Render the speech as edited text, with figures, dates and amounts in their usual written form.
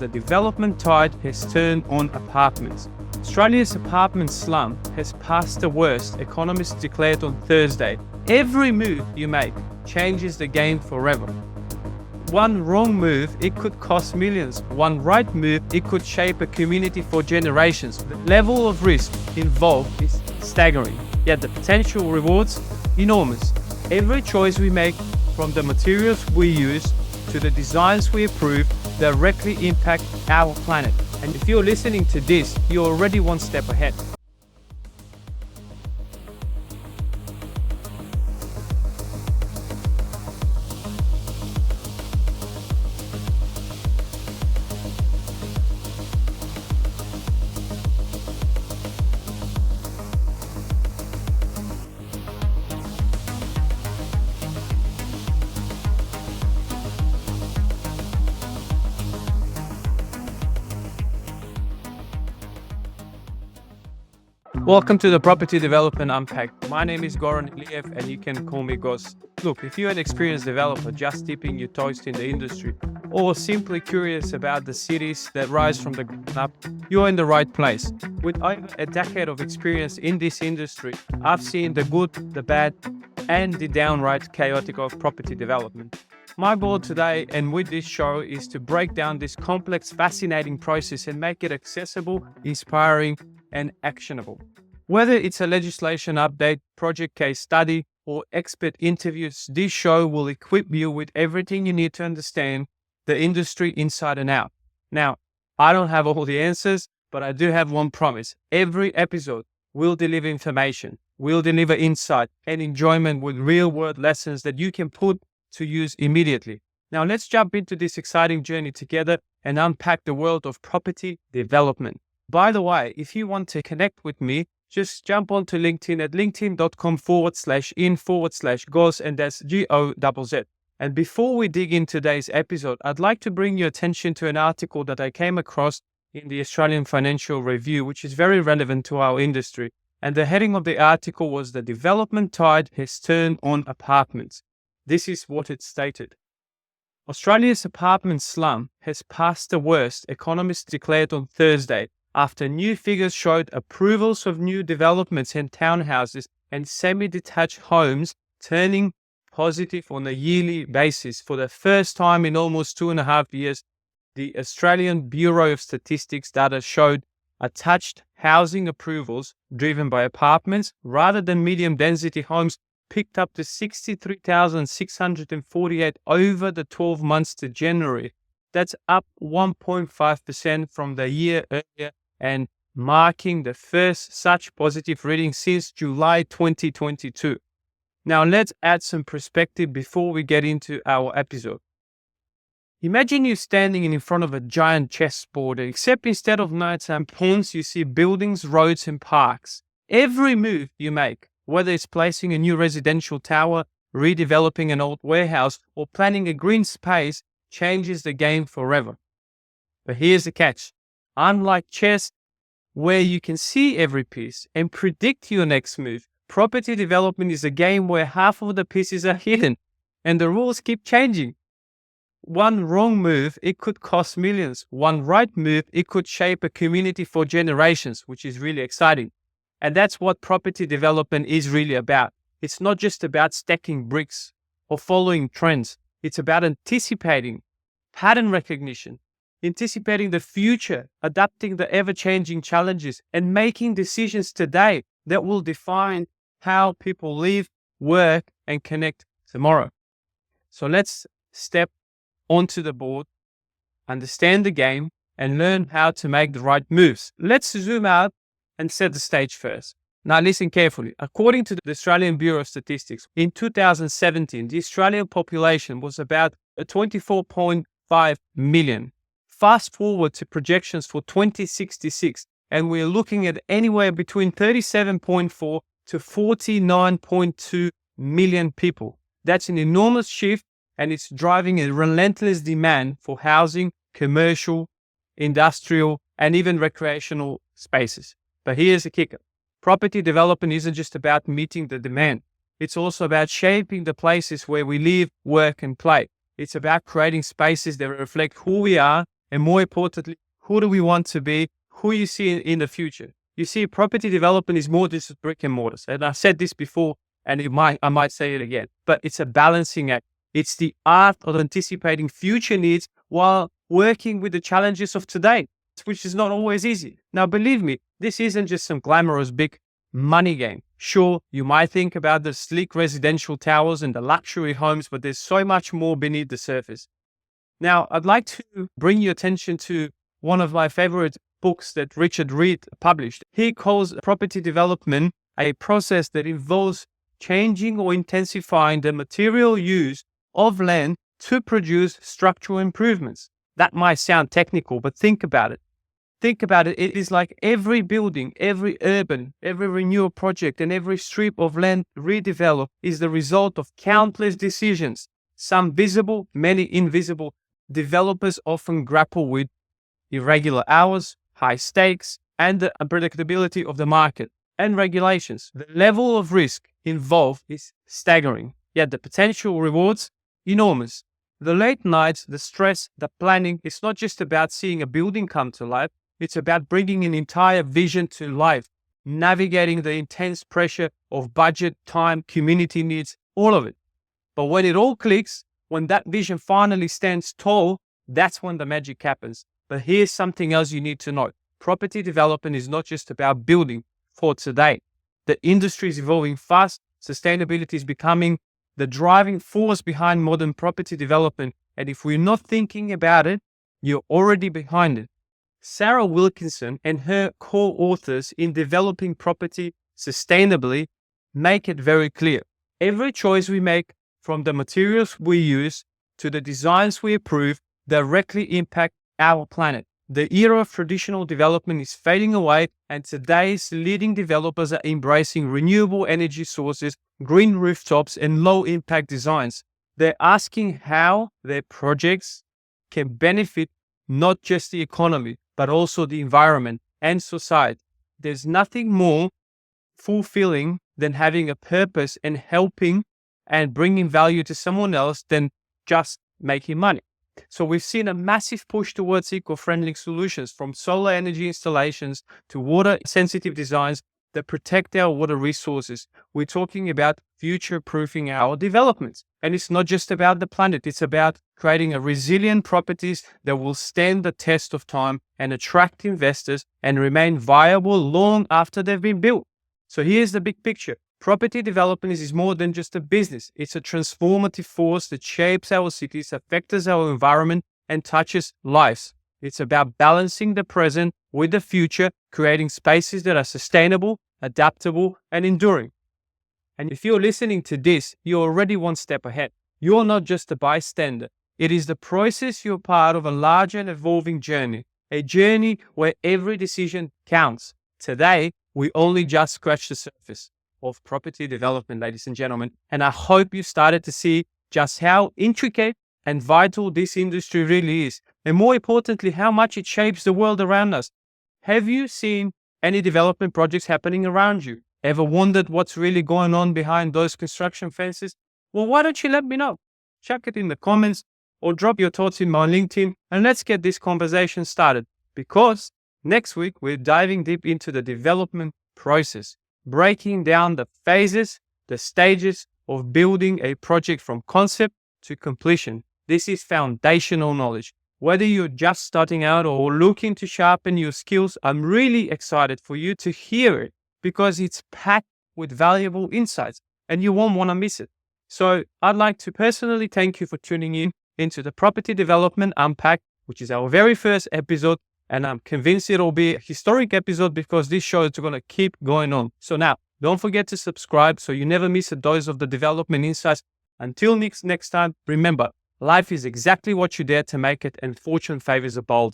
The development tide has turned on apartments. Australia's apartment slump has passed the worst, economists declared on Thursday. Every move you make changes the game forever. One wrong move, it could cost millions. One right move, it could shape a community for generations. The level of risk involved is staggering, yet the potential rewards, enormous. Every choice we make, from the materials we use to the designs we approve, directly impact our planet. And if you're listening to this, you're already one step ahead. Welcome to the Property Development Unpacked. My name is Goran Iliev and you can call me Gozz. Look, if you're an experienced developer just dipping your toes in the industry or simply curious about the cities that rise from the ground up, you're in the right place. With over a decade of experience in this industry, I've seen the good, the bad, and the downright chaotic of property development. My goal today and with this show is to break down this complex, fascinating process and make it accessible, inspiring, and actionable. Whether it's a legislation update, project case study, or expert interviews, this show will equip you with everything you need to understand the industry inside and out. Now, I don't have all the answers, but I do have one promise. Every episode will deliver information, will deliver insight and enjoyment with real-world lessons that you can put to use immediately. Now, let's jump into this exciting journey together and unpack the world of property development. By the way, if you want to connect with me, just jump onto LinkedIn at linkedin.com/in/Gozz, and that's Gozz. And before we dig in today's episode, I'd like to bring your attention to an article that I came across in the Australian Financial Review, which is very relevant to our industry. And the heading of the article was "The Development Tide Has Turned on Apartments." This is what it stated. Australia's apartment slump has passed the worst, economists declared on Thursday, after new figures showed approvals of new developments and townhouses and semi-detached homes turning positive on a yearly basis. For the first time in almost 2.5 years, the Australian Bureau of Statistics data showed attached housing approvals driven by apartments rather than medium density homes picked up to 63,648 over the 12 months to January. That's up 1.5% from the year earlier and marking the first such positive reading since July 2022. Now let's add some perspective before we get into our episode. Imagine you standing in front of a giant chessboard, except instead of knights and pawns, you see buildings, roads, and parks. Every move you make, whether it's placing a new residential tower, redeveloping an old warehouse, or planning a green space, changes the game forever. But here's the catch. Unlike chess, where you can see every piece and predict your next move, property development is a game where half of the pieces are hidden and the rules keep changing. One wrong move, it could cost millions. One right move, it could shape a community for generations, which is really exciting. And that's what property development is really about. It's not just about stacking bricks or following trends. It's about anticipating pattern recognition, anticipating the future, adapting the ever-changing challenges, and making decisions today that will define how people live, work, and connect tomorrow. So let's step onto the board, understand the game, and learn how to make the right moves. Let's zoom out and set the stage first. Now listen carefully. According to the Australian Bureau of Statistics, in 2017, the Australian population was about 24.5 million. Fast forward to projections for 2066, and we're looking at anywhere between 37.4 to 49.2 million people. That's an enormous shift, and it's driving a relentless demand for housing, commercial, industrial, and even recreational spaces. But here's the kicker. Property development isn't just about meeting the demand. It's also about shaping the places where we live, work, and play. It's about creating spaces that reflect who we are And more importantly, who do we want to be? Who you see in the future? You see, property development is more than just brick and mortars. And I've said this before, and I might say it again, but it's a balancing act. It's the art of anticipating future needs while working with the challenges of today, which is not always easy. Now, believe me, this isn't just some glamorous big money game. Sure, you might think about the sleek residential towers and the luxury homes, but there's so much more beneath the surface. Now, I'd like to bring your attention to one of my favorite books that Richard Reed published. He calls property development a process that involves changing or intensifying the material use of land to produce structural improvements. That might sound technical, but think about it. Think about it. It is like every building, every urban, every renewal project, and every strip of land redeveloped is the result of countless decisions, some visible, many invisible. Developers often grapple with irregular hours, high stakes, and the unpredictability of the market and regulations. The level of risk involved is staggering, yet the potential rewards enormous. The late nights, the stress, the planning, it's not just about seeing a building come to life. It's about bringing an entire vision to life, navigating the intense pressure of budget, time, community needs, all of it. But when it all clicks, when that vision finally stands tall, that's when the magic happens. But here's something else you need to know. Property development is not just about building for today. The industry is evolving fast. Sustainability is becoming the driving force behind modern property development. And if we're not thinking about it, you're already behind it. Sarah Wilkinson and her co-authors in Developing Property Sustainably make it very clear. Every choice we make, from the materials we use to the designs we approve, directly impact our planet. The era of traditional development is fading away, and today's leading developers are embracing renewable energy sources, green rooftops, and low-impact designs. They're asking how their projects can benefit not just the economy, but also the environment and society. There's nothing more fulfilling than having a purpose and helping and bringing value to someone else than just making money. So we've seen a massive push towards eco-friendly solutions, from solar energy installations to water-sensitive designs that protect our water resources. We're talking about future-proofing our developments. And it's not just about the planet. It's about creating a resilient properties that will stand the test of time and attract investors and remain viable long after they've been built. So here's the big picture. Property development is more than just a business. It's a transformative force that shapes our cities, affects our environment, and touches lives. It's about balancing the present with the future, creating spaces that are sustainable, adaptable, and enduring. And if you're listening to this, you're already one step ahead. You're not just a bystander. It is the process. You're part of a larger and evolving journey, a journey where every decision counts. Today, we only just scratched the surface of property development, ladies and gentlemen. And I hope you started to see just how intricate and vital this industry really is. And more importantly, how much it shapes the world around us. Have you seen any development projects happening around you? Ever wondered what's really going on behind those construction fences? Well, why don't you let me know? Chuck it in the comments or drop your thoughts in my LinkedIn, and let's get this conversation started. Because next week, we're diving deep into the development process, breaking down the phases, the stages of building a project from concept to completion. This is foundational knowledge. Whether you're just starting out or looking to sharpen your skills, I'm really excited for you to hear it because it's packed with valuable insights and you won't want to miss it. So I'd like to personally thank you for tuning in into the Property Development Unpacked, which is our very first episode. And I'm convinced it'll be a historic episode because this show is going to keep going on. So now, don't forget to subscribe so you never miss a dose of the development insights. Until next time, remember, life is exactly what you dare to make it, and fortune favors the bold.